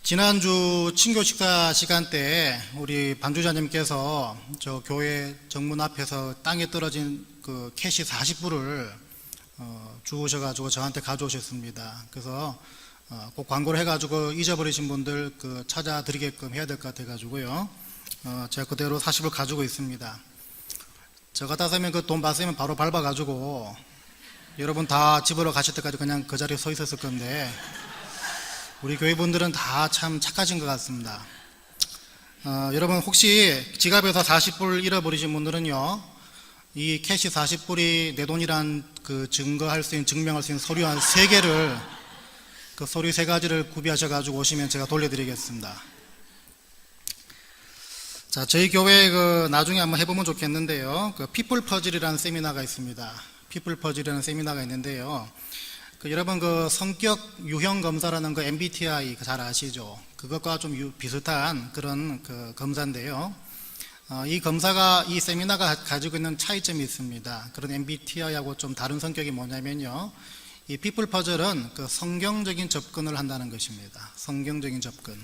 지난주 친교 식사 시간 때 우리 반주자님께서 저 교회 정문 앞에서 땅에 떨어진 그 캐시 40불을 주우셔가지고 저한테 가져오셨습니다. 그래서 꼭 광고를 해가지고 잊어버리신 분들 찾아드리게끔 해야 될 것 같아가지고요. 제가 그대로 40불 가지고 있습니다. 저 같았으면 그 돈 받으면 바로 밟아가지고 여러분 다 집으로 가실 때까지 그냥 그 자리에 서 있었을 건데 우리 교회 분들은 다 참 착하신 것 같습니다. 여러분 혹시 지갑에서 40불 잃어버리신 분들은요, 이 캐시 40불이 내 돈이란 그 증명할 수 있는 서류 한 3개를, 그 서류 3가지를 구비하셔가지고 오시면 제가 돌려드리겠습니다. 자, 저희 교회 나중에 한번 해보면 좋겠는데요. 피플 퍼즐이라는 세미나가 있습니다. 피플 퍼즐이라는 세미나가 있는데요. 여러분 성격 유형 검사라는 MBTI 잘 아시죠? 그것과 좀 비슷한 그런 검사인데요. 이 세미나가 가지고 있는 차이점이 있습니다. 그런 MBTI하고 좀 다른 성격이 뭐냐면요. 이 피플 퍼즐은 성경적인 접근을 한다는 것입니다. 성경적인 접근.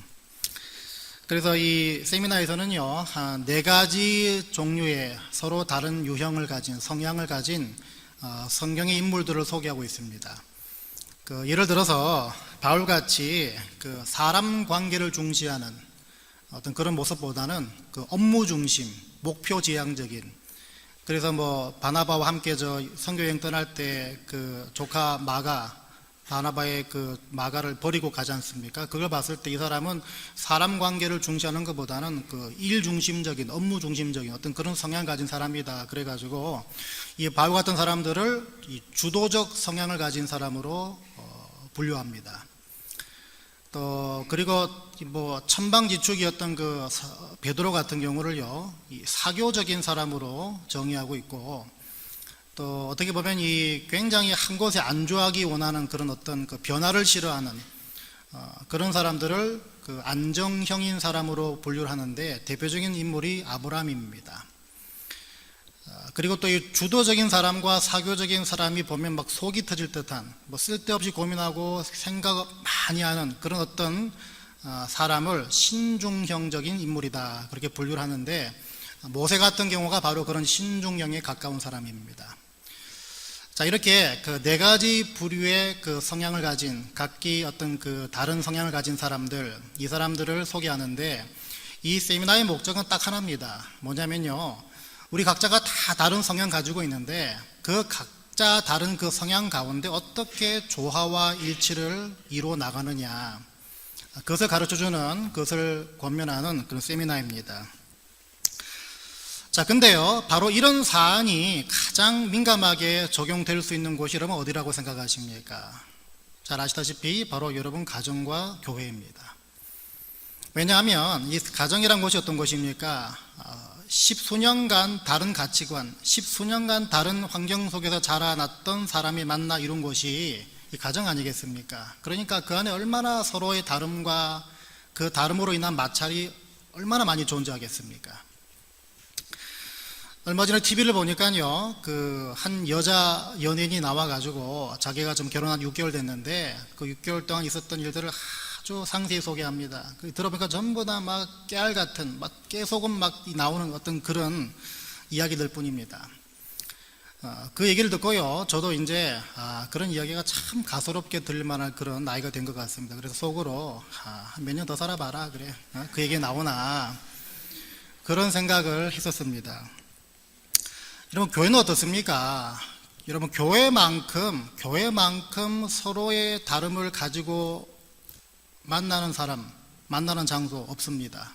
그래서 이 세미나에서는요, 4가지 종류의 서로 다른 유형을 가진, 성향을 가진 성경의 인물들을 소개하고 있습니다. 예를 들어서 바울같이 사람 관계를 중시하는 어떤 그런 모습보다는 업무 중심, 목표 지향적인, 그래서 바나바와 함께 선교여행 떠날 때 조카 마가, 바나바의 마가를 버리고 가지 않습니까? 그걸 봤을 때 이 사람은 사람 관계를 중시하는 것보다는 일 중심적인, 업무 중심적인 어떤 그런 성향을 가진 사람이다. 그래가지고 이 바울 같은 사람들을 이 주도적 성향을 가진 사람으로 분류합니다. 또 그리고 천방지축이었던 베드로 같은 경우를요, 이 사교적인 사람으로 정의하고 있고, 또 어떻게 보면 이 굉장히 한 곳에 안주하기 원하는 그런 어떤 변화를 싫어하는 그런 사람들을 안정형인 사람으로 분류를 하는데, 대표적인 인물이 아브라함입니다. 그리고 또 이 주도적인 사람과 사교적인 사람이 보면 속이 터질 듯한, 쓸데없이 고민하고 생각 많이 하는 그런 어떤 사람을 신중형적인 인물이다, 그렇게 분류를 하는데, 모세 같은 경우가 바로 그런 신중형에 가까운 사람입니다. 자, 이렇게 4가지 부류의 성향을 가진, 각기 어떤 다른 성향을 가진 사람들, 이 사람들을 소개하는데, 이 세미나의 목적은 딱 하나입니다. 뭐냐면요, 우리 각자가 다 다른 성향 가지고 있는데, 각자 다른 성향 가운데 어떻게 조화와 일치를 이루어 나가느냐, 그것을 가르쳐주는, 그것을 권면하는 그런 세미나입니다. 자, 근데요, 바로 이런 사안이 가장 민감하게 적용될 수 있는 곳이라면 어디라고 생각하십니까? 잘 아시다시피 바로 여러분 가정과 교회입니다. 왜냐하면 이 가정이란 곳이 어떤 곳입니까? 10수년간 다른 가치관, 10수년간 다른 환경 속에서 자라났던 사람이 만나 이룬 곳이 이 가정 아니겠습니까? 그러니까 그 안에 얼마나 서로의 다름과 그 다름으로 인한 마찰이 얼마나 많이 존재하겠습니까? 얼마 전에 TV를 보니까요, 한 여자 연예인이 나와가지고 자기가 좀 결혼한 6개월 됐는데, 6개월 동안 있었던 일들을 아주 상세히 소개합니다. 들어보니까 전부 다 깨알 같은, 깨소금 나오는 어떤 그런 이야기들 뿐입니다. 그 얘기를 듣고요, 저도 이제, 그런 이야기가 참 가소롭게 들릴만한 그런 나이가 된 것 같습니다. 그래서 속으로, 몇 년 더 살아봐라, 그래. 그 얘기 나오나, 그런 생각을 했었습니다. 여러분, 교회는 어떻습니까? 여러분, 교회만큼 서로의 다름을 가지고 만나는 사람, 만나는 장소 없습니다.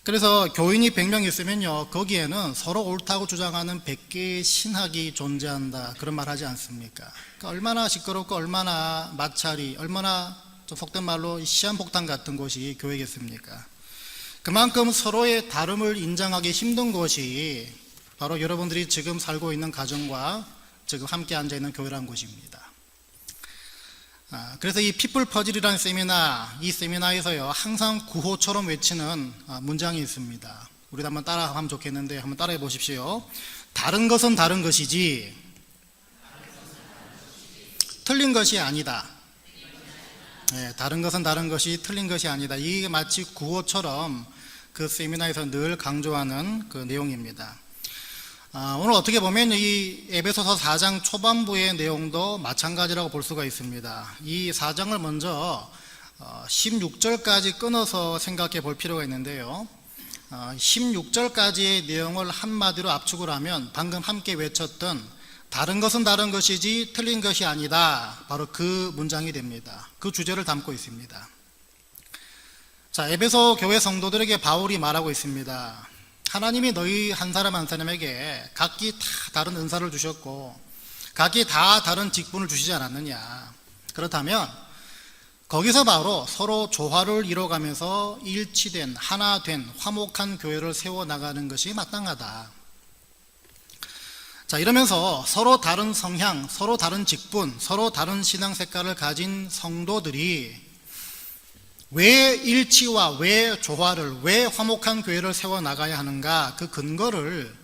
그래서 교인이 100명 있으면요, 거기에는 서로 옳다고 주장하는 100개의 신학이 존재한다, 그런 말 하지 않습니까? 그러니까 얼마나 시끄럽고 얼마나 마찰이, 얼마나 좀 속된 말로 시한폭탄 같은 곳이 교회겠습니까? 그만큼 서로의 다름을 인정하기 힘든 곳이 바로 여러분들이 지금 살고 있는 가정과 지금 함께 앉아있는 교회라는 곳입니다. 그래서 이 피플 퍼즐이라는 세미나, 이 세미나에서요, 항상 구호처럼 외치는 문장이 있습니다. 우리도 한번 따라하면 좋겠는데 한번 따라해 보십시오. 다른 것은 다른 것이지 틀린 것이 아니다. 다른 것은 다른 것이 틀린 것이 아니다. 이게 마치 구호처럼 그 세미나에서 늘 강조하는 그 내용입니다. 오늘 어떻게 보면 이 에베소서 4장 초반부의 내용도 마찬가지라고 볼 수가 있습니다. 이 4장을 먼저 16절까지 끊어서 생각해 볼 필요가 있는데요. 16절까지의 내용을 한마디로 압축을 하면 방금 함께 외쳤던 다른 것은 다른 것이지 틀린 것이 아니다, 바로 그 문장이 됩니다. 그 주제를 담고 있습니다. 자, 에베소 교회 성도들에게 바울이 말하고 있습니다. 하나님이 너희 한 사람 한 사람에게 각기 다 다른 은사를 주셨고 각기 다 다른 직분을 주시지 않았느냐. 그렇다면 거기서 바로 서로 조화를 이뤄가면서 일치된 하나 된 화목한 교회를 세워나가는 것이 마땅하다. 자, 이러면서 서로 다른 성향, 서로 다른 직분, 서로 다른 신앙 색깔을 가진 성도들이 왜 일치와 왜 조화를, 왜 화목한 교회를 세워나가야 하는가, 그 근거를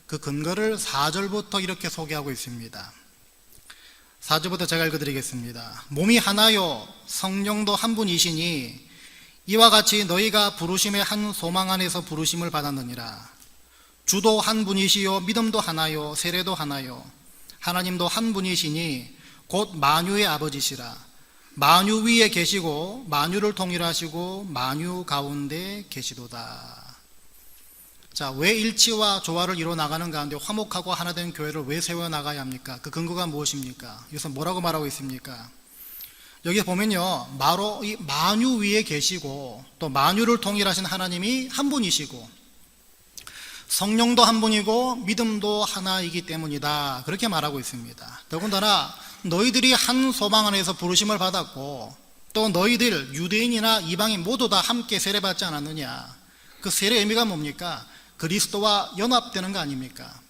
4절부터 이렇게 소개하고 있습니다. 4절부터 제가 읽어드리겠습니다. 몸이 하나요 성령도 한 분이시니 이와 같이 너희가 부르심의 한 소망 안에서 부르심을 받았느니라. 주도 한 분이시요 믿음도 하나요 세례도 하나요 하나님도 한 분이시니 곧 만유의 아버지시라. 만유 위에 계시고 만유를 통일하시고 만유 가운데 계시도다. 자, 왜 일치와 조화를 이뤄 나가는 가운데 화목하고 하나 된 교회를 왜 세워 나가야 합니까? 그 근거가 무엇입니까? 여기서 뭐라고 말하고 있습니까? 여기 보면요, 바로 이 만유 위에 계시고 또 만유를 통일하신 하나님이 한 분이시고 성령도 한 분이고 믿음도 하나이기 때문이다, 그렇게 말하고 있습니다. 더군다나 너희들이 한 소망 안에서 부르심을 받았고 또 너희들 유대인이나 이방인 모두 다 함께 세례받지 않았느냐. 그 세례 의미가 뭡니까? 그리스도와 연합되는 거 아닙니까?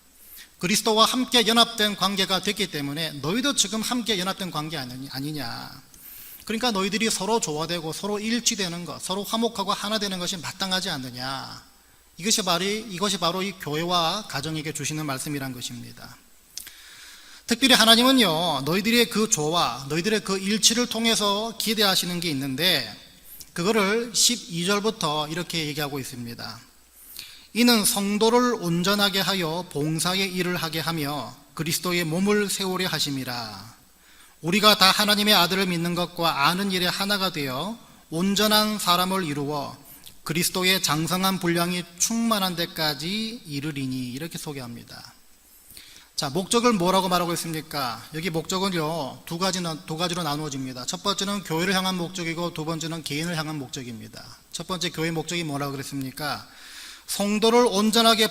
그리스도와 함께 연합된 관계가 됐기 때문에 너희도 지금 함께 연합된 관계 아니냐. 그러니까 너희들이 서로 조화되고 서로 일치되는 것, 서로 화목하고 하나 되는 것이 마땅하지 않느냐. 이것이 바로 이 교회와 가정에게 주시는 말씀이란 것입니다. 특별히 하나님은요, 너희들의 그 조화, 너희들의 그 일치를 통해서 기대하시는 게 있는데 그거를 12절부터 이렇게 얘기하고 있습니다. 이는 성도를 온전하게 하여 봉사의 일을 하게 하며 그리스도의 몸을 세우려 하심이라. 우리가 다 하나님의 아들을 믿는 것과 아는 일에 하나가 되어 온전한 사람을 이루어 그리스도의 장성한 분량이 충만한 데까지 이르리니, 이렇게 소개합니다. 자, 목적을 뭐라고 말하고 있습니까? 여기 목적은요, 두 가지로 나누어집니다. 첫 번째는 교회를 향한 목적이고 두 번째는 개인을 향한 목적입니다. 첫 번째 교회 목적이 뭐라고 그랬습니까? 성도를 온전하게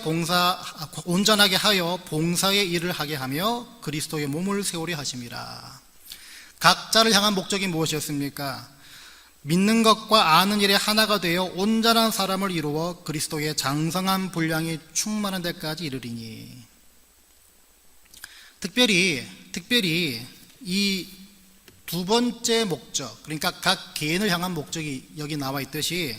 하여 봉사의 일을 하게 하며 그리스도의 몸을 세우려 하심이라. 각자를 향한 목적이 무엇이었습니까? 믿는 것과 아는 일에 하나가 되어 온전한 사람을 이루어 그리스도의 장성한 분량이 충만한 데까지 이르리니. 특별히 이 두 번째 목적, 그러니까 각 개인을 향한 목적이 여기 나와 있듯이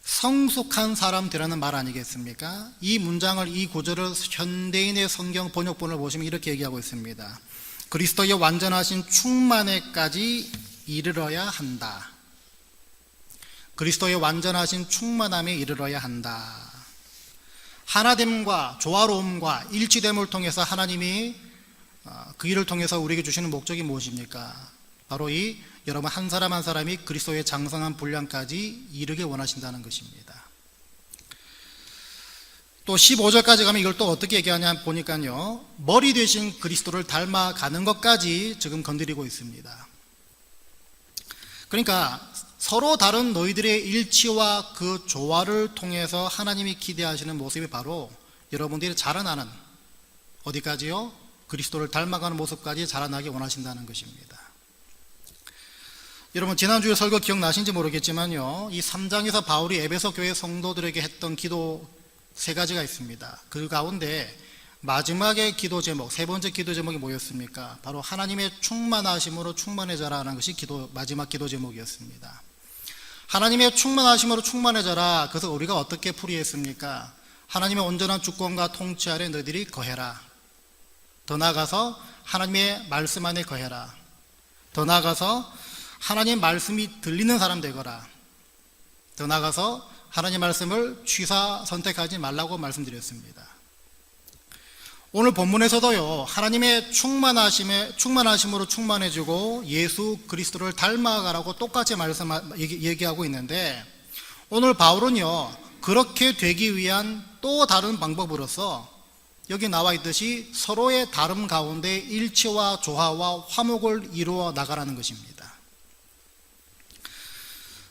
성숙한 사람 되라는 말 아니겠습니까? 이 문장을, 이 구절을 현대인의 성경 번역본을 보시면 이렇게 얘기하고 있습니다. 그리스도의 완전하신 충만에까지 이르러야 한다. 그리스도의 완전하신 충만함에 이르러야 한다. 하나됨과 조화로움과 일치됨을 통해서 하나님이 그 일을 통해서 우리에게 주시는 목적이 무엇입니까? 바로 이 여러분 한 사람 한 사람이 그리스도의 장성한 분량까지 이르게 원하신다는 것입니다. 또 15절까지 가면 이걸 또 어떻게 얘기하냐 보니까요, 머리 되신 그리스도를 닮아가는 것까지 지금 건드리고 있습니다. 그러니까 서로 다른 너희들의 일치와 그 조화를 통해서 하나님이 기대하시는 모습이 바로 여러분들이 자라나는, 어디까지요? 그리스도를 닮아가는 모습까지 자라나게 원하신다는 것입니다. 여러분 지난주에 설교 기억나신지 모르겠지만요, 이 3장에서 바울이 에베소 교회 성도들에게 했던 기도 3가지가 있습니다. 그 가운데 마지막의 기도 제목, 3번째 기도 제목이 뭐였습니까? 바로 하나님의 충만하심으로 충만해져라 하는 것이 마지막 기도 제목이었습니다. 하나님의 충만하심으로 충만해져라. 그래서 우리가 어떻게 풀이했습니까? 하나님의 온전한 주권과 통치 아래 너희들이 거해라. 더 나아가서 하나님의 말씀 안에 거해라. 더 나아가서 하나님 말씀이 들리는 사람 되거라. 더 나아가서 하나님 말씀을 취사 선택하지 말라고 말씀드렸습니다. 오늘 본문에서도요, 하나님의 충만하심으로 충만해지고 예수 그리스도를 닮아가라고 똑같이 얘기하고 있는데, 오늘 바울은요, 그렇게 되기 위한 또 다른 방법으로서 여기 나와 있듯이 서로의 다름 가운데 일치와 조화와 화목을 이루어 나가라는 것입니다.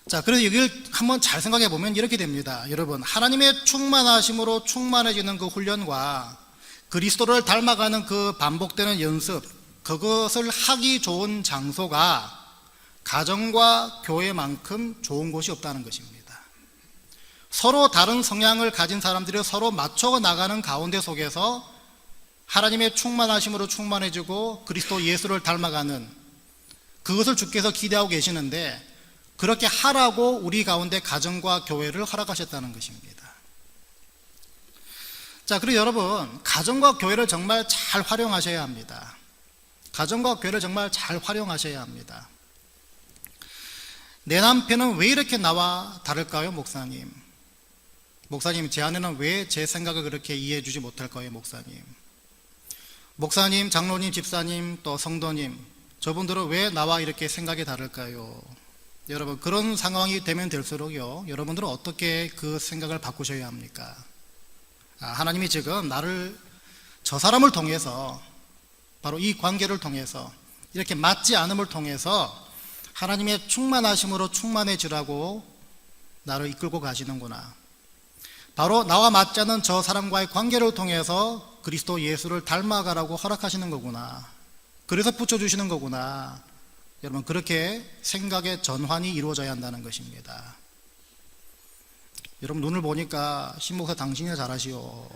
자, 그래서 여기를 한번 잘 생각해 보면 이렇게 됩니다. 여러분, 하나님의 충만하심으로 충만해지는 그 훈련과 그리스도를 닮아가는 그 반복되는 연습, 그것을 하기 좋은 장소가 가정과 교회만큼 좋은 곳이 없다는 것입니다. 서로 다른 성향을 가진 사람들이 서로 맞춰 나가는 가운데 속에서 하나님의 충만하심으로 충만해지고 그리스도 예수를 닮아가는 그것을 주께서 기대하고 계시는데, 그렇게 하라고 우리 가운데 가정과 교회를 허락하셨다는 것입니다. 자, 그리고 여러분, 가정과 교회를 정말 잘 활용하셔야 합니다. 가정과 교회를 정말 잘 활용하셔야 합니다. 내 남편은 왜 이렇게 나와 다를까요, 목사님? 목사님, 제 아내는 왜 제 생각을 그렇게 이해해 주지 못할 거예요, 목사님? 목사님, 장로님, 집사님, 또 성도님, 저분들은 왜 나와 이렇게 생각이 다를까요? 여러분, 그런 상황이 되면 될수록요, 여러분들은 어떻게 그 생각을 바꾸셔야 합니까? 하나님이 지금 나를, 저 사람을 통해서, 바로 이 관계를 통해서, 이렇게 맞지 않음을 통해서 하나님의 충만하심으로 충만해지라고 나를 이끌고 가시는구나. 바로 나와 맞지 않는 저 사람과의 관계를 통해서 그리스도 예수를 닮아가라고 허락하시는 거구나. 그래서 붙여주시는 거구나. 여러분, 그렇게 생각의 전환이 이루어져야 한다는 것입니다. 여러분, 눈을 보니까 신목사 당신이 잘하시오.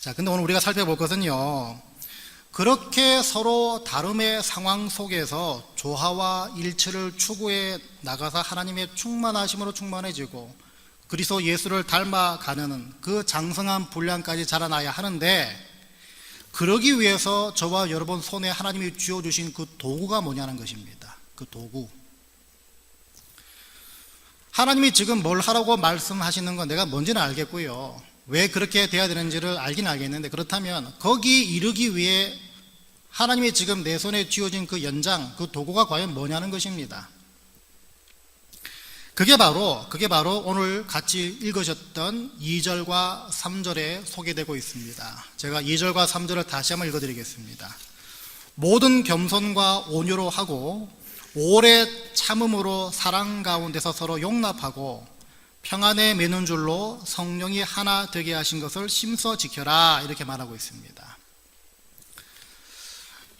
자, 근데 오늘 우리가 살펴볼 것은요, 그렇게 서로 다름의 상황 속에서 조화와 일치를 추구해 나가서 하나님의 충만하심으로 충만해지고 그리스도 예수를 닮아가는 그 장성한 분량까지 자라나야 하는데, 그러기 위해서 저와 여러분 손에 하나님이 쥐어주신 그 도구가 뭐냐는 것입니다. 그 도구. 하나님이 지금 뭘 하라고 말씀하시는 건 내가 뭔지는 알겠고요, 왜 그렇게 돼야 되는지를 알긴 알겠는데, 그렇다면 거기 이르기 위해 하나님이 지금 내 손에 쥐어진 그 연장, 그 도구가 과연 뭐냐는 것입니다. 그게 바로 오늘 같이 읽으셨던 2절과 3절에 소개되고 있습니다. 제가 2절과 3절을 다시 한번 읽어드리겠습니다. 모든 겸손과 온유로 하고 오래 참음으로 사랑 가운데서 서로 용납하고 평안에 매는 줄로 성령이 하나 되게 하신 것을 심써 지켜라, 이렇게 말하고 있습니다.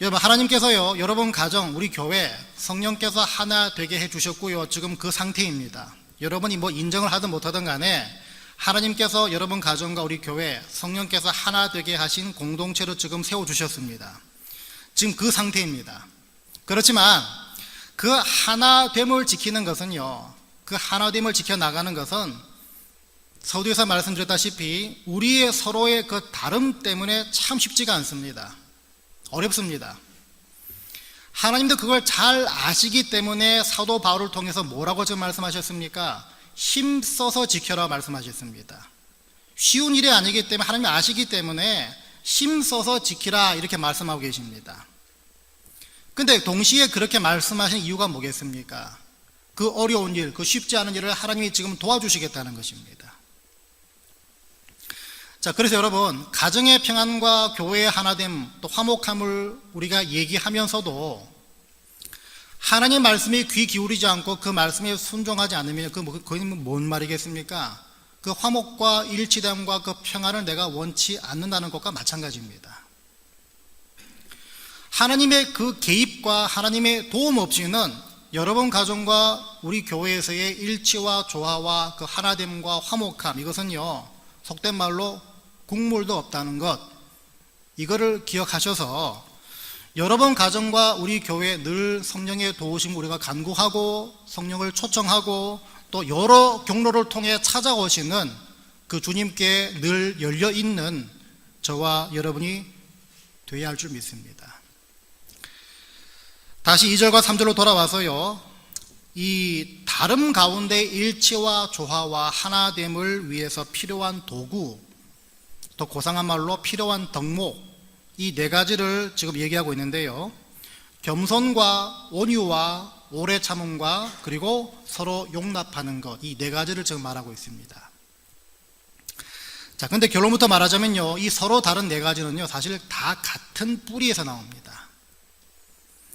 여러분, 하나님께서요, 여러분 가정, 우리 교회 성령께서 하나 되게 해주셨고요, 지금 그 상태입니다. 여러분이 뭐 인정을 하든 못하든 간에 하나님께서 여러분 가정과 우리 교회 성령께서 하나 되게 하신 공동체로 지금 세워주셨습니다. 지금 그 상태입니다. 그렇지만 그 하나됨을 지키는 것은요, 그 하나됨을 지켜나가는 것은 서두에서 말씀드렸다시피 우리의 서로의 그 다름 때문에 참 쉽지가 않습니다. 어렵습니다. 하나님도 그걸 잘 아시기 때문에 사도 바울을 통해서 뭐라고 지금 말씀하셨습니까? 힘써서 지켜라 말씀하셨습니다. 쉬운 일이 아니기 때문에 하나님이 아시기 때문에 힘써서 지키라 이렇게 말씀하고 계십니다. 근데 동시에 그렇게 말씀하신 이유가 뭐겠습니까? 그 어려운 일, 그 쉽지 않은 일을 하나님이 지금 도와주시겠다는 것입니다. 자, 그래서 여러분, 가정의 평안과 교회의 하나됨, 또 화목함을 우리가 얘기하면서도 하나님 말씀에 귀 기울이지 않고 그 말씀에 순종하지 않으면 그건 뭔 말이겠습니까? 그 화목과 일치됨과 그 평안을 내가 원치 않는다는 것과 마찬가지입니다. 하나님의 그 개입과 하나님의 도움 없이는 여러분 가정과 우리 교회에서의 일치와 조화와 그 하나됨과 화목함, 이것은요, 속된 말로 국물도 없다는 것, 이거를 기억하셔서 여러분 가정과 우리 교회 늘 성령의 도우심을 우리가 간구하고 성령을 초청하고 또 여러 경로를 통해 찾아오시는 그 주님께 늘 열려있는 저와 여러분이 되어야 할 줄 믿습니다. 다시 2절과 3절로 돌아와서요, 이 다름 가운데 일치와 조화와 하나됨을 위해서 필요한 도구, 더 고상한 말로 필요한 덕목, 이 네 가지를 지금 얘기하고 있는데요, 겸손과 온유와 오래 참음과 그리고 서로 용납하는 것, 이 네 가지를 지금 말하고 있습니다. 자, 근데 결론부터 말하자면요, 이 서로 다른 네 가지는요, 사실 다 같은 뿌리에서 나옵니다.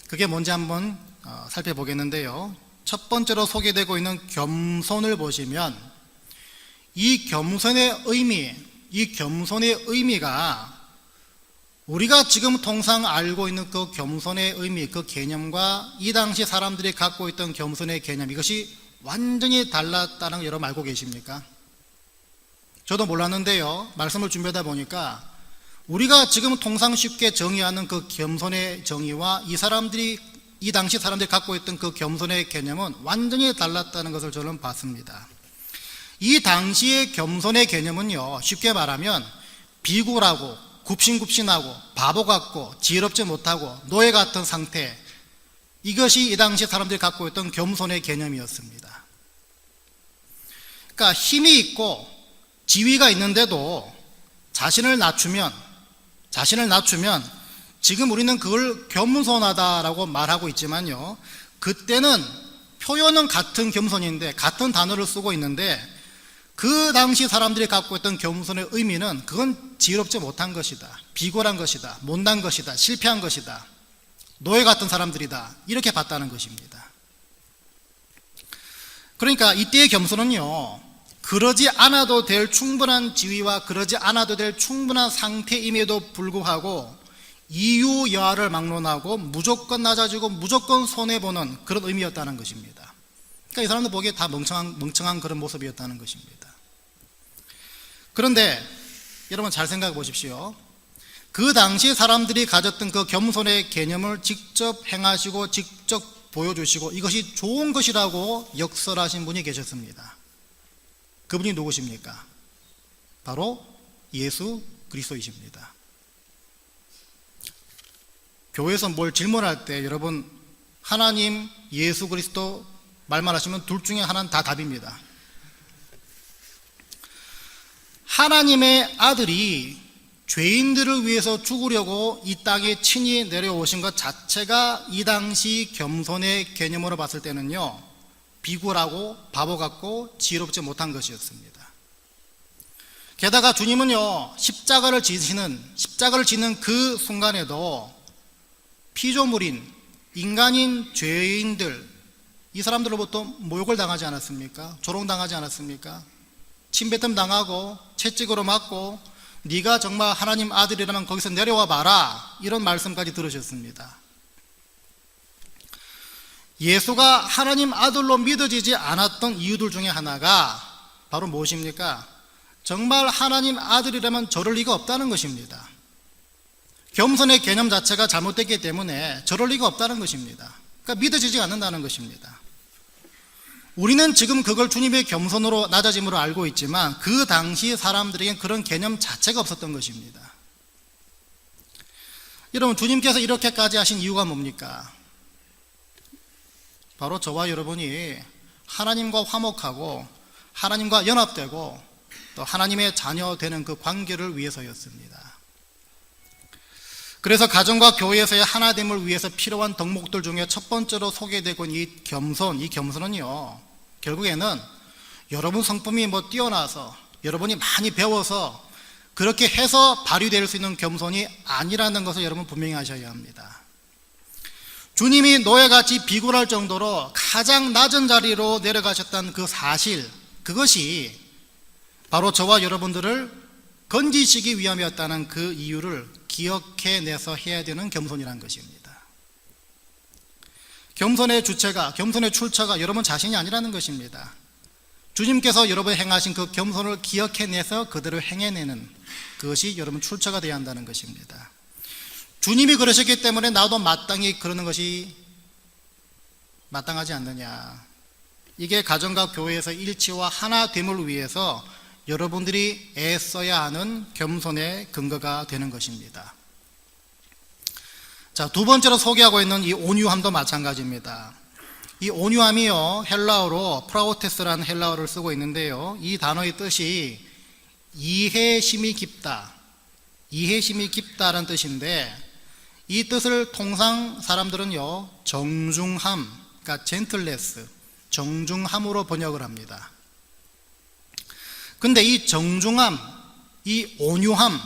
그게 뭔지 한번 살펴보겠는데요, 첫 번째로 소개되고 있는 겸손을 보시면 이 겸손의 의미가 우리가 지금 통상 알고 있는 그 겸손의 의미, 그 개념과 이 당시 사람들이 갖고 있던 겸손의 개념, 이것이 완전히 달랐다는 거 여러분 알고 계십니까? 저도 몰랐는데요, 말씀을 준비하다 보니까 우리가 지금 통상 쉽게 정의하는 그 겸손의 정의와 이 당시 사람들이 갖고 있던 그 겸손의 개념은 완전히 달랐다는 것을 저는 봤습니다. 이 당시의 겸손의 개념은요, 쉽게 말하면 비굴하고 굽신굽신하고 바보 같고 지혜롭지 못하고 노예 같은 상태, 이것이 이 당시 사람들이 갖고 있던 겸손의 개념이었습니다. 그러니까 힘이 있고 지위가 있는데도 자신을 낮추면 지금 우리는 그걸 겸손하다라고 말하고 있지만요, 그때는 표현은 같은 겸손인데 같은 단어를 쓰고 있는데 그 당시 사람들이 갖고 있던 겸손의 의미는 그건 지혜롭지 못한 것이다, 비굴한 것이다, 못난 것이다, 실패한 것이다, 노예 같은 사람들이다, 이렇게 봤다는 것입니다. 그러니까 이때의 겸손은요, 그러지 않아도 될 충분한 지위와 그러지 않아도 될 충분한 상태임에도 불구하고 이유여하를 막론하고 무조건 낮아지고 무조건 손해보는 그런 의미였다는 것입니다. 그러니까 이 사람들 보기에 다 멍청한 그런 모습이었다는 것입니다. 그런데 여러분 잘 생각해 보십시오. 그 당시 사람들이 가졌던 그 겸손의 개념을 직접 행하시고 직접 보여주시고 이것이 좋은 것이라고 역설하신 분이 계셨습니다. 그분이 누구십니까? 바로 예수 그리스도이십니다. 교회에서 뭘 질문할 때 여러분 하나님, 예수 그리스도 말만 하시면 둘 중에 하나는 다 답입니다. 하나님의 아들이 죄인들을 위해서 죽으려고 이 땅에 친히 내려오신 것 자체가 이 당시 겸손의 개념으로 봤을 때는요, 비굴하고 바보 같고 지혜롭지 못한 것이었습니다. 게다가 주님은요, 십자가를 지는 그 순간에도 피조물인 인간인 죄인들, 이 사람들로부터 모욕을 당하지 않았습니까? 조롱당하지 않았습니까? 침뱉음 당하고 채찍으로 맞고 네가 정말 하나님 아들이라면 거기서 내려와 봐라, 이런 말씀까지 들으셨습니다. 예수가 하나님 아들로 믿어지지 않았던 이유들 중에 하나가 바로 무엇입니까? 정말 하나님 아들이라면 저럴 리가 없다는 것입니다. 겸손의 개념 자체가 잘못됐기 때문에 저럴 리가 없다는 것입니다. 그러니까 믿어지지 않는다는 것입니다. 우리는 지금 그걸 주님의 겸손으로 낮아짐으로 알고 있지만 그 당시 사람들에겐 그런 개념 자체가 없었던 것입니다. 여러분, 주님께서 이렇게까지 하신 이유가 뭡니까? 바로 저와 여러분이 하나님과 화목하고 하나님과 연합되고 또 하나님의 자녀 되는 그 관계를 위해서였습니다. 그래서 가정과 교회에서의 하나됨을 위해서 필요한 덕목들 중에 첫 번째로 소개되고 있는 이 겸손은요, 결국에는 여러분 성품이 뛰어나서 여러분이 많이 배워서 그렇게 해서 발휘될 수 있는 겸손이 아니라는 것을 여러분 분명히 아셔야 합니다. 주님이 노예같이 비굴할 정도로 가장 낮은 자리로 내려가셨던 그 사실, 그것이 바로 저와 여러분들을 건지시기 위함이었다는 그 이유를 기억해내서 해야 되는 겸손이라는 것입니다. 겸손의 주체가, 겸손의 출처가 여러분 자신이 아니라는 것입니다. 주님께서 여러분이 행하신 그 겸손을 기억해내서 그대로 행해내는 그것이 여러분 출처가 되어야 한다는 것입니다. 주님이 그러셨기 때문에 나도 마땅히 그러는 것이 마땅하지 않느냐. 이게 가정과 교회에서 일치와 하나됨을 위해서 여러분들이 애써야 하는 겸손의 근거가 되는 것입니다. 자, 두 번째로 소개하고 있는 이 온유함도 마찬가지입니다. 이 온유함이요, 헬라어로 프라우테스라는 헬라어를 쓰고 있는데요, 이 단어의 뜻이 이해심이 깊다, 이해심이 깊다라는 뜻인데, 이 뜻을 통상 사람들은요 정중함, 그러니까 젠틀레스, 정중함으로 번역을 합니다. 근데 이 정중함, 이 온유함,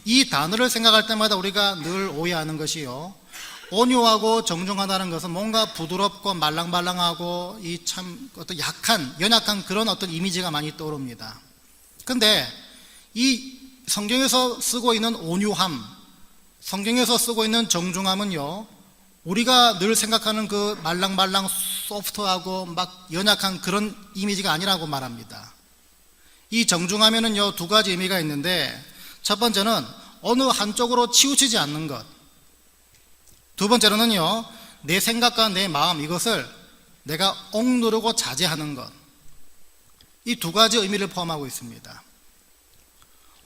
이 단어를 생각할 때마다 우리가 늘 오해하는 것이요, 온유하고 정중하다는 것은 뭔가 부드럽고 말랑말랑하고 이 참 어떤 연약한 그런 어떤 이미지가 많이 떠오릅니다. 근데 이 성경에서 쓰고 있는 온유함, 성경에서 쓰고 있는 정중함은요, 우리가 늘 생각하는 그 말랑말랑 소프트하고 막 연약한 그런 이미지가 아니라고 말합니다. 이 정중함에는요 두 가지 의미가 있는데, 첫 번째는 어느 한쪽으로 치우치지 않는 것, 두 번째로는요 내 생각과 내 마음, 이것을 내가 억누르고 자제하는 것, 이 두 가지 의미를 포함하고 있습니다.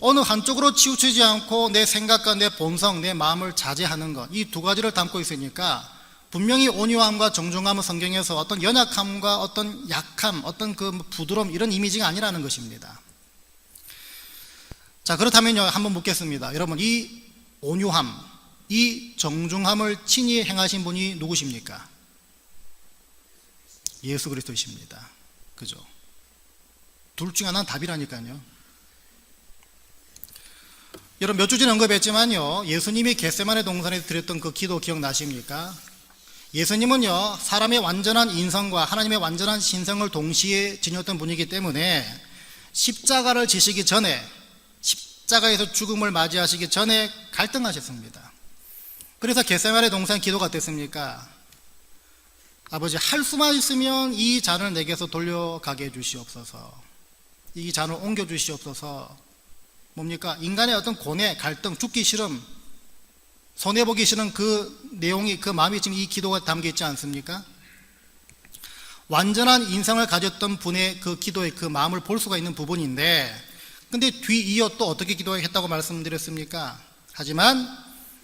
어느 한쪽으로 치우치지 않고 내 생각과 내 본성, 내 마음을 자제하는 것, 이 두 가지를 담고 있으니까 분명히 온유함과 정중함은 성경에서 어떤 연약함과 어떤 약함, 어떤 그 부드러움, 이런 이미지가 아니라는 것입니다. 자, 그렇다면요 한번 묻겠습니다. 여러분, 이 온유함, 이 정중함을 친히 행하신 분이 누구십니까? 예수 그리스도이십니다. 그죠? 둘 중 하나는 답이라니까요. 여러분, 몇 주 전에 언급했지만요, 예수님이 겟세마네 동산에서 드렸던 그 기도 기억나십니까? 예수님은요 사람의 완전한 인성과 하나님의 완전한 신성을 동시에 지녔던 분이기 때문에 십자가를 지시기 전에, 십자가에서 죽음을 맞이하시기 전에 갈등하셨습니다. 그래서 겟세마네 동산 기도가 어땠습니까? 아버지, 할 수만 있으면 이 잔을 내게서 돌려가게 해주시옵소서, 이 잔을 옮겨주시옵소서. 뭡니까? 인간의 어떤 고뇌, 갈등, 죽기 싫음, 손해보기 싫은 그 내용이, 그 마음이 지금 이 기도가 담겨 있지 않습니까? 완전한 인성을 가졌던 분의 그 기도의 그 마음을 볼 수가 있는 부분인데, 근데 뒤이어 또 어떻게 기도했다고 말씀드렸습니까? 하지만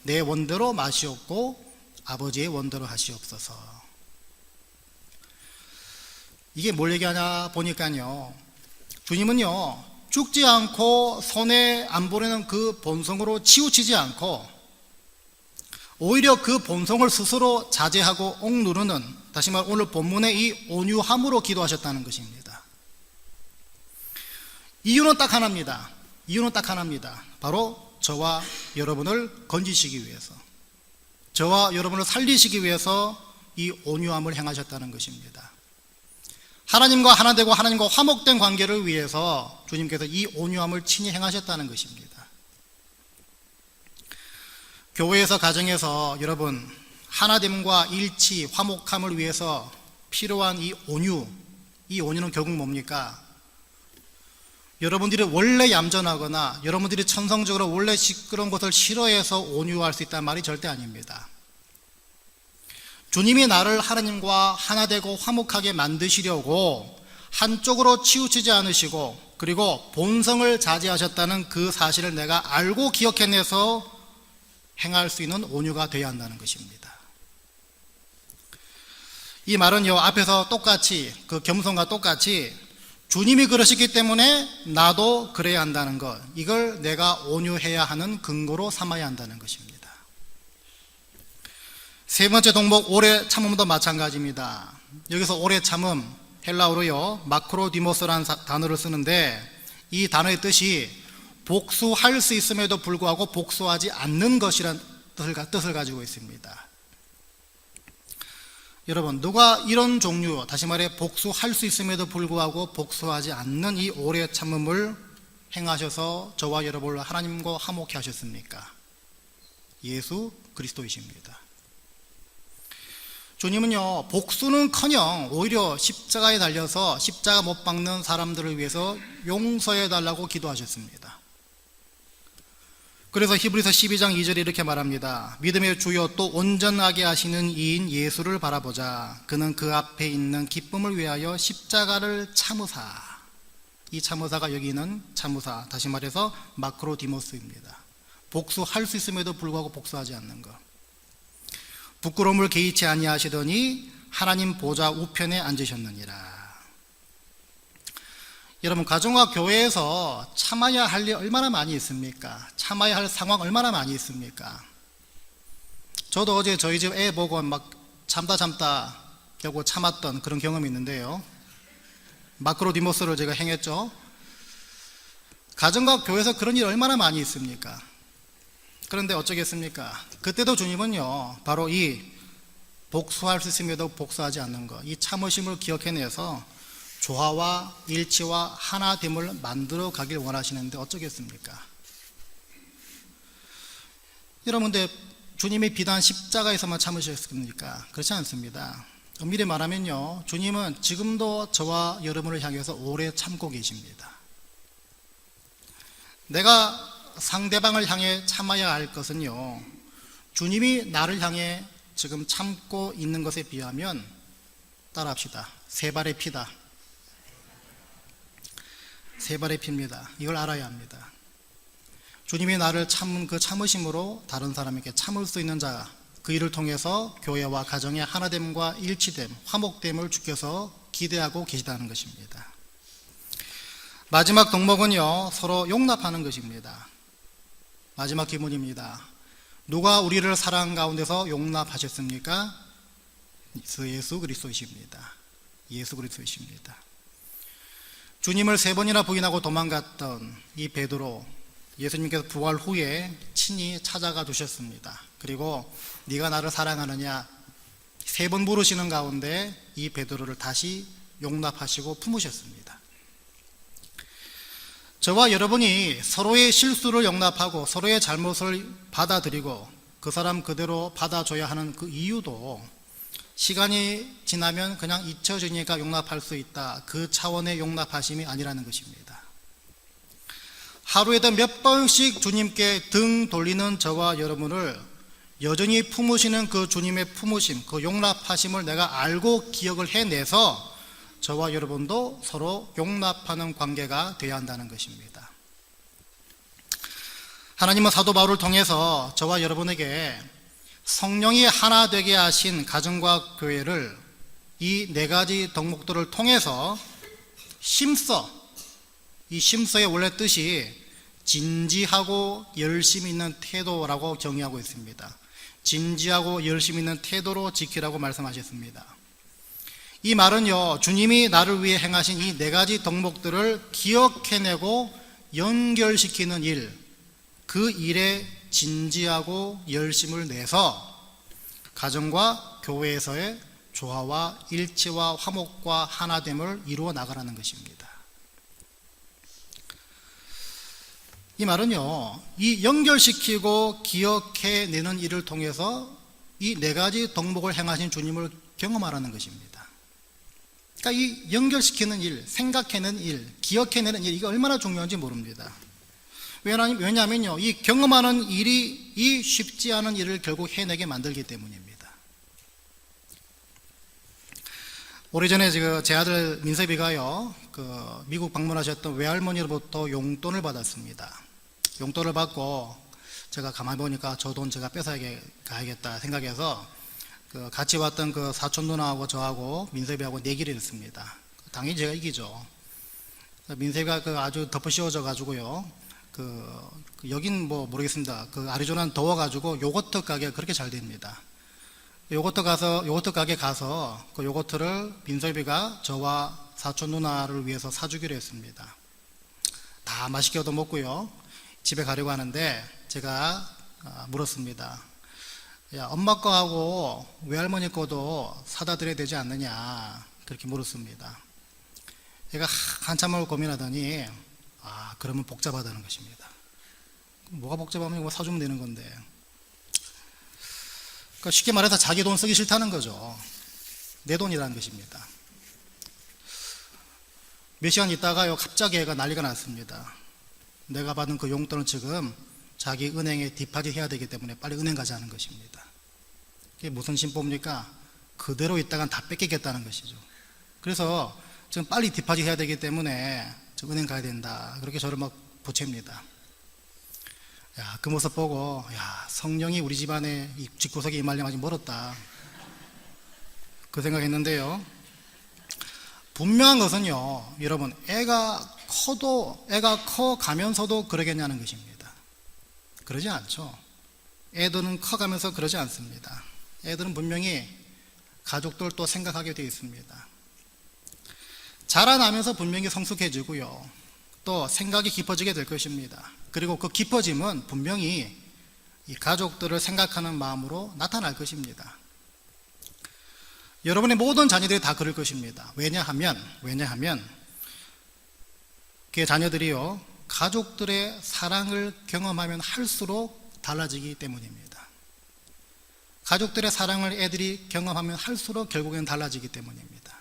내 원대로 마시옵고 아버지의 원대로 하시옵소서. 이게 뭘 얘기하냐 보니까요, 주님은요 죽지 않고 손해 안 보내는 그 본성으로 치우치지 않고 오히려 그 본성을 스스로 자제하고 억누르는, 다시 말해 오늘 본문의 이 온유함으로 기도하셨다는 것입니다. 이유는 딱 하나입니다. 이유는 딱 하나입니다. 바로 저와 여러분을 건지시기 위해서, 저와 여러분을 살리시기 위해서 이 온유함을 행하셨다는 것입니다. 하나님과 하나 되고 하나님과 화목된 관계를 위해서 주님께서 이 온유함을 친히 행하셨다는 것입니다. 교회에서, 가정에서 여러분 하나됨과 일치, 화목함을 위해서 필요한 이 온유, 이 온유는 결국 뭡니까? 여러분들이 원래 얌전하거나 여러분들이 천성적으로 원래 시끄러운 것을 싫어해서 온유할 수 있다는 말이 절대 아닙니다. 주님이 나를 하나님과 하나 되고 화목하게 만드시려고 한쪽으로 치우치지 않으시고, 그리고 본성을 자제하셨다는 그 사실을 내가 알고 기억해내서 행할 수 있는 온유가 되어야 한다는 것입니다. 이 말은요 앞에서 똑같이, 그 겸손과 똑같이 주님이 그러시기 때문에 나도 그래야 한다는 것, 이걸 내가 온유해야 하는 근거로 삼아야 한다는 것입니다. 세 번째 동목, 오래 참음도 마찬가지입니다. 여기서 오래 참음, 헬라어로요 마크로디모스라는 단어를 쓰는데, 이 단어의 뜻이 복수할 수 있음에도 불구하고 복수하지 않는 것이라는 뜻을 가지고 있습니다. 여러분, 누가 이런 종류, 다시 말해 복수할 수 있음에도 불구하고 복수하지 않는 이 오래 참음을 행하셔서 저와 여러분을 하나님과 화목케 하셨습니까? 예수 그리스도이십니다. 주님은요 복수는커녕 오히려 십자가에 달려서 십자가 못 박는 사람들을 위해서 용서해 달라고 기도하셨습니다. 그래서 히브리서 12장 2절에 이렇게 말합니다. 믿음의 주요 또 온전하게 하시는 이인 예수를 바라보자. 그는 그 앞에 있는 기쁨을 위하여 십자가를 참으사. 이 참으사가 여기 있는 참으사, 다시 말해서 마크로디모스입니다. 복수할 수 있음에도 불구하고 복수하지 않는 것. 부끄러움을 개의치 아니하시더니 하나님 보좌 우편에 앉으셨느니라. 여러분, 가정과 교회에서 참아야 할 일 얼마나 많이 있습니까? 참아야 할 상황 얼마나 많이 있습니까? 저도 어제 저희 집 애 보고 막 참다 결국 참았던 그런 경험이 있는데요. 마크로디모스를 제가 행했죠. 가정과 교회에서 그런 일 얼마나 많이 있습니까? 그런데 어쩌겠습니까? 그때도 주님은요, 바로 이 복수할 수 있음에도 복수하지 않는 것, 이 참으심을 기억해내서 조화와 일치와 하나됨을 만들어 가길 원하시는데 어쩌겠습니까? 여러분들, 주님이 비단 십자가에서만 참으셨습니까? 그렇지 않습니다. 엄밀히 말하면요, 주님은 지금도 저와 여러분을 향해서 오래 참고 계십니다. 내가 상대방을 향해 참아야 할 것은요, 주님이 나를 향해 지금 참고 있는 것에 비하면, 따라합시다. 세 발의 피다. 세 발의 피입니다. 이걸 알아야 합니다. 주님이 나를 참은 그 참으심으로 다른 사람에게 참을 수 있는 자, 그 일을 통해서 교회와 가정의 하나됨과 일치됨, 화목됨을 주께서 기대하고 계시다는 것입니다. 마지막 덕목은요, 서로 용납하는 것입니다. 마지막 기문입니다. 누가 우리를 사랑 가운데서 용납하셨습니까? 예수 그리스도이십니다. 예수 그리스도이십니다. 주님을 3번이나 부인하고 도망갔던 이 베드로, 예수님께서 부활 후에 친히 찾아가 주셨습니다. 그리고 네가 나를 사랑하느냐 3번 물으시는 가운데 이 베드로를 다시 용납하시고 품으셨습니다. 저와 여러분이 서로의 실수를 용납하고 서로의 잘못을 받아들이고 그 사람 그대로 받아줘야 하는 그 이유도 시간이 지나면 그냥 잊혀지니까 용납할 수 있다, 그 차원의 용납하심이 아니라는 것입니다. 하루에도 몇 번씩 주님께 등 돌리는 저와 여러분을 여전히 품으시는 그 주님의 품으심, 그 용납하심을 내가 알고 기억을 해내서 저와 여러분도 서로 용납하는 관계가 되어야 한다는 것입니다. 하나님은 사도 바울을 통해서 저와 여러분에게 성령이 하나 되게 하신 가정과 교회를 이 4가지 덕목들을 통해서 심서, 이 심서의 원래 뜻이 진지하고 열심히 있는 태도라고 정의하고 있습니다. 진지하고 열심히 있는 태도로 지키라고 말씀하셨습니다. 이 말은요, 주님이 나를 위해 행하신 이 4가지 덕목들을 기억해내고 연결시키는 일, 그 일에 진지하고 열심을 내서 가정과 교회에서의 조화와 일치와 화목과 하나됨을 이루어 나가라는 것입니다. 이 말은요, 이 연결시키고 기억해내는 일을 통해서 이 4가지 덕목을 행하신 주님을 경험하라는 것입니다. 그러니까 이 연결시키는 일, 생각해내는 일, 기억해내는 일, 이게 얼마나 중요한지 모릅니다. 왜냐하면요, 이 경험하는 일이 이 쉽지 않은 일을 결국 해내게 만들기 때문입니다. 오래전에 제 아들 민섭이가요, 미국 방문하셨던 외할머니로부터 용돈을 받았습니다. 용돈을 받고 제가 가만히 보니까 저 돈 제가 뺏어가야겠다 생각해서 같이 왔던 그 사촌 누나하고 저하고 민섭이하고 내기를 했습니다. 당연히 제가 이기죠. 민섭이가 아주 덮어 씌워져 가지고요, 여긴 모르겠습니다. 아리조나는 더워가지고 요거트 가게가 그렇게 잘 됩니다. 요거트 가게 가서 그 요거트를 민섭이가 저와 사촌 누나를 위해서 사주기로 했습니다. 다 맛있게 얻어 먹고요, 집에 가려고 하는데 제가 물었습니다. 야, 엄마 거하고 외할머니 거도 사다 드려야 되지 않느냐, 그렇게 물었습니다. 얘가 한참을 고민하더니 그러면 복잡하다는 것입니다. 뭐가 복잡하면 사주면 되는 건데, 그러니까 쉽게 말해서 자기 돈 쓰기 싫다는 거죠. 내 돈이라는 것입니다. 몇 시간 있다가요, 갑자기 애가 난리가 났습니다. 내가 받은 그 용돈을 지금 자기 은행에 디파짓 해야 되기 때문에 빨리 은행 가자는 것입니다. 그게 무슨 심보입니까? 그대로 있다간 다 뺏기겠다는 것이죠. 그래서 지금 빨리 디파짓 해야 되기 때문에 은행 가야 된다, 그렇게 저를 막 보챕니다. 야, 그 모습 보고 야, 성령이 우리 집안에 이 집구석에 임하려면 아직 멀었다, 그 생각했는데요. 분명한 것은요, 여러분, 애가 커가면서도 그러겠냐는 것입니다. 그러지 않죠. 애들은 커가면서 그러지 않습니다. 애들은 분명히 가족들 또 생각하게 되어 있습니다. 자라나면서 분명히 성숙해지고요, 또 생각이 깊어지게 될 것입니다. 그리고 그 깊어짐은 분명히 이 가족들을 생각하는 마음으로 나타날 것입니다. 여러분의 모든 자녀들이 다 그럴 것입니다. 왜냐하면 그 자녀들이요, 가족들의 사랑을 경험하면 할수록 달라지기 때문입니다. 가족들의 사랑을 애들이 경험하면 할수록 결국엔 달라지기 때문입니다.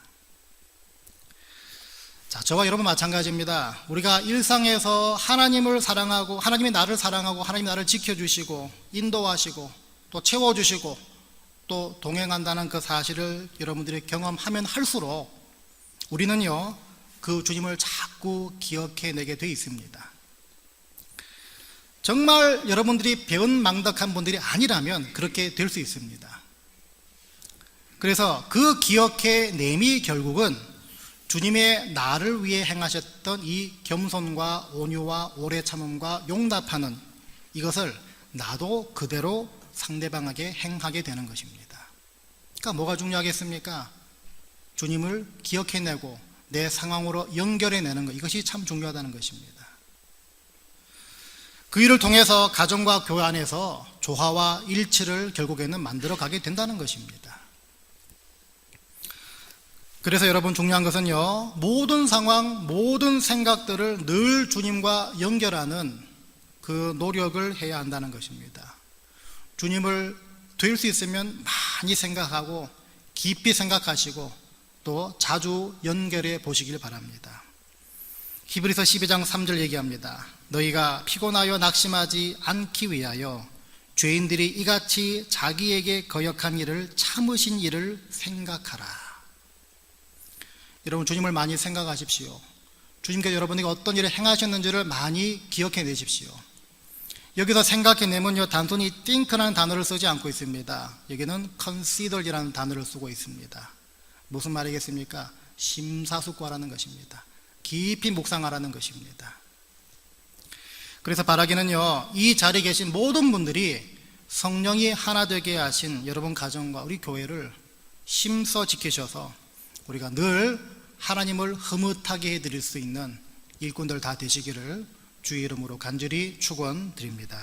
자, 저와 여러분 마찬가지입니다. 우리가 일상에서 하나님을 사랑하고, 하나님이 나를 사랑하고, 하나님이 나를 지켜주시고 인도하시고 또 채워주시고 또 동행한다는 그 사실을 여러분들이 경험하면 할수록 우리는요, 그 주님을 자꾸 기억해내게 되어 있습니다. 정말 여러분들이 배은망덕한 분들이 아니라면 그렇게 될 수 있습니다. 그래서 그 기억해냄이 결국은 주님의 나를 위해 행하셨던 이 겸손과 온유와 오래 참음과 용납하는 이것을 나도 그대로 상대방에게 행하게 되는 것입니다. 그러니까 뭐가 중요하겠습니까? 주님을 기억해내고 내 상황으로 연결해내는 것, 이것이 참 중요하다는 것입니다. 그 일을 통해서 가정과 교회 안에서 조화와 일치를 결국에는 만들어가게 된다는 것입니다. 그래서 여러분, 중요한 것은요, 모든 상황, 모든 생각들을 늘 주님과 연결하는 그 노력을 해야 한다는 것입니다. 주님을 될 수 있으면 많이 생각하고 깊이 생각하시고 또 자주 연결해 보시길 바랍니다. 히브리서 12장 3절 얘기합니다. 너희가 피곤하여 낙심하지 않기 위하여 죄인들이 이같이 자기에게 거역한 일을 참으신 일을 생각하라. 여러분, 주님을 많이 생각하십시오. 주님께서 여러분에게 어떤 일을 행하셨는지를 많이 기억해 내십시오. 여기서 생각해내면요, 단순히 think라는 단어를 쓰지 않고 있습니다. 여기는 consider이라는 단어를 쓰고 있습니다. 무슨 말이겠습니까? 심사숙고하라는 것입니다. 깊이 묵상하라는 것입니다. 그래서 바라기는요, 이 자리에 계신 모든 분들이 성령이 하나 되게 하신 여러분 가정과 우리 교회를 심써 지키셔서 우리가 늘 하나님을 흐뭇하게 해드릴 수 있는 일꾼들 다 되시기를 주의 이름으로 간절히 축원드립니다.